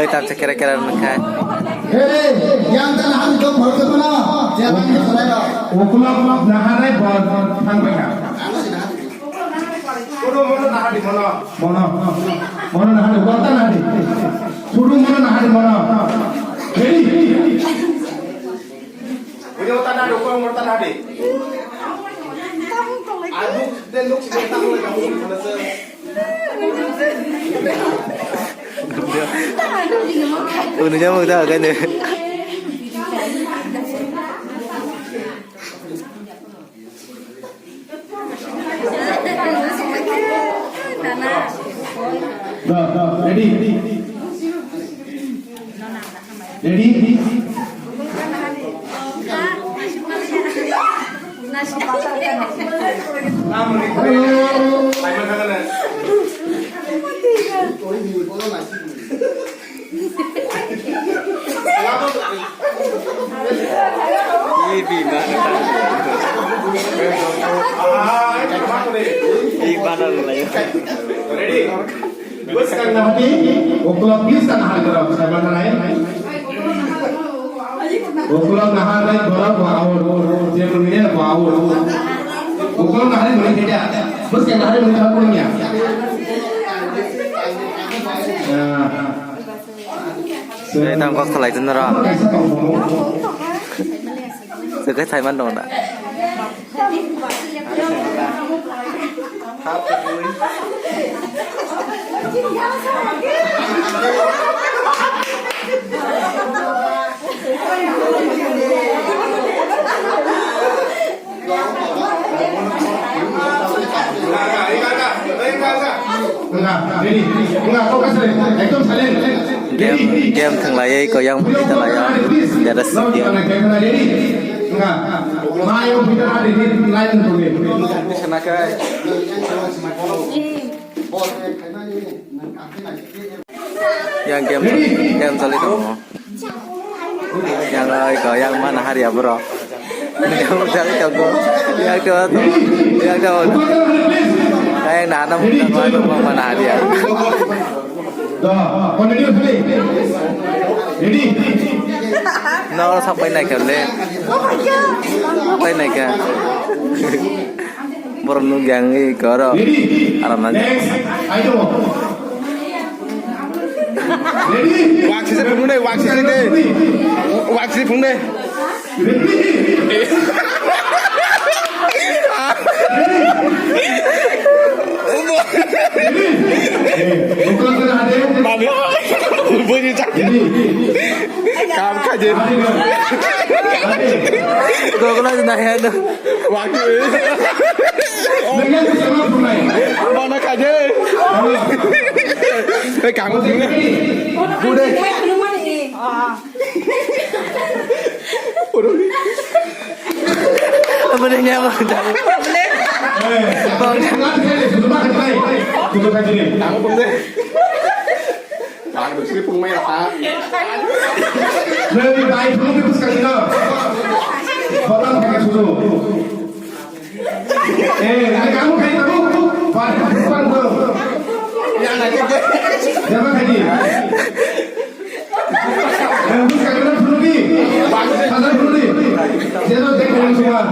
Tạm sẽ kira-kira makan. Yang tanah itu baru mana? Jangan selera. Ukulak naharai buat tang mereka. Mono nahari mono nahari buat nahari. Suruh mono nahari mono. Ready? Ini tanah dukung mono nahari. Aduk dan look sebentar lagi kamu selesai. Ununya mau tahu kan ya? Ready? Ready? Ready? Bus kan nanti, ukulak please kan hari berapa? Saya bilang lain. Ukulak nahari berapa? Awal, dia berminyak awal. Ukulak nahari boleh tidak? Bus kan nahari boleh apa punya? Đây tao có thay chân rồi. Sự cái thay bắt đầu đã. Game thường lại có yang kita lah ya. Ada sedih. Sana ke? Yang game solid tu. Yang có yang mana hari ya bro? Yang cari jago. Yang tu. Yang nanam bukan mana hari ya? Nó sampai naik ke le. Sampai naik ke. Merenung yang ini koro. Alam nanti. Waksi sepung deh, waksi deh. Waksi sepung deh. Bunyi cakap. Kamu kaje. Kau kena nanya tu. Waktu. Mana kaje? Kamu tinggal. Bude. Apa dia nyawa dah? Bang, kamu pun deh. Jangan bersih pun main apa? Lebih baik belum itu sekali lah. Potong pakai susu. Kamu kayak kamu, bukan tuh. Yang lagi, jangan kayak ni. Yang sekali lah belum ni. Sadar belum ni. Jangan tengok semua.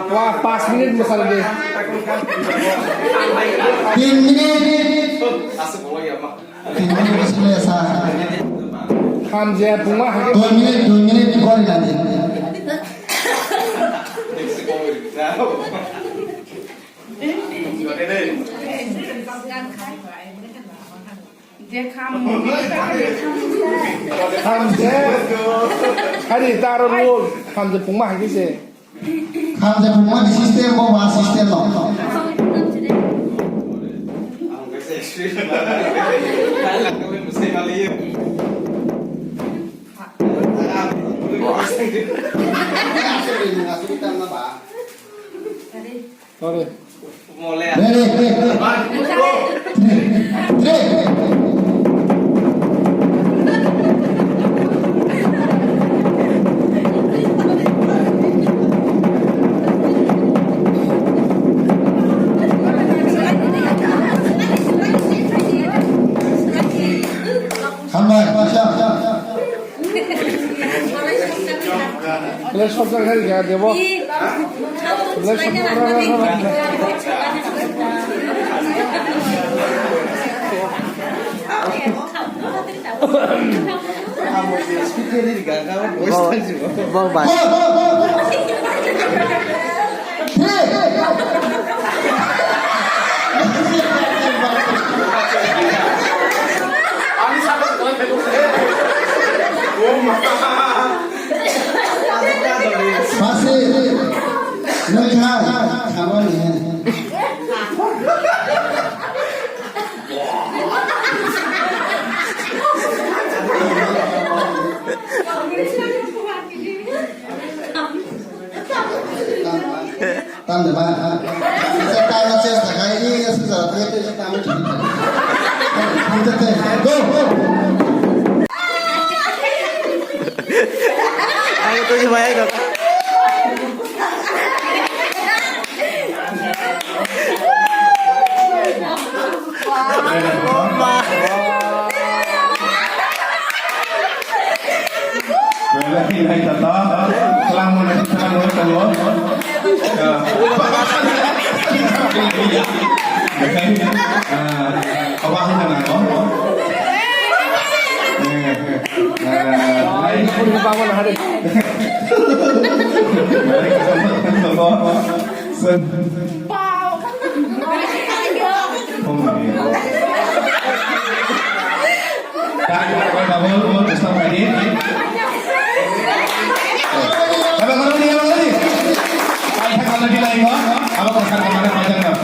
Wah, pas minit masalah dia. 3 minit. Asal bola ya mak. 3 minit selesai. Hamzah bunga. 2 minit gol lagi. Hamzah. hari taruh lu hamzah pungmah gitu. Hamzah Puma di sistem bawa sistem lo. Sorry. Ready. Three. Let's hope that hari ya debo. Let's Bang Bas. Masih nengah kawan ini. Tam depan. Saya tahu saya sekarang ini sesuatu itu saya tahu. Go. Ayo tuh semuanya dong. Lagi naik contoh, selamat selamat. Apa sih nana? Lain pun bangun hari. Apa kalau lagi? Apa kalau lagi? Apa kalau kemarin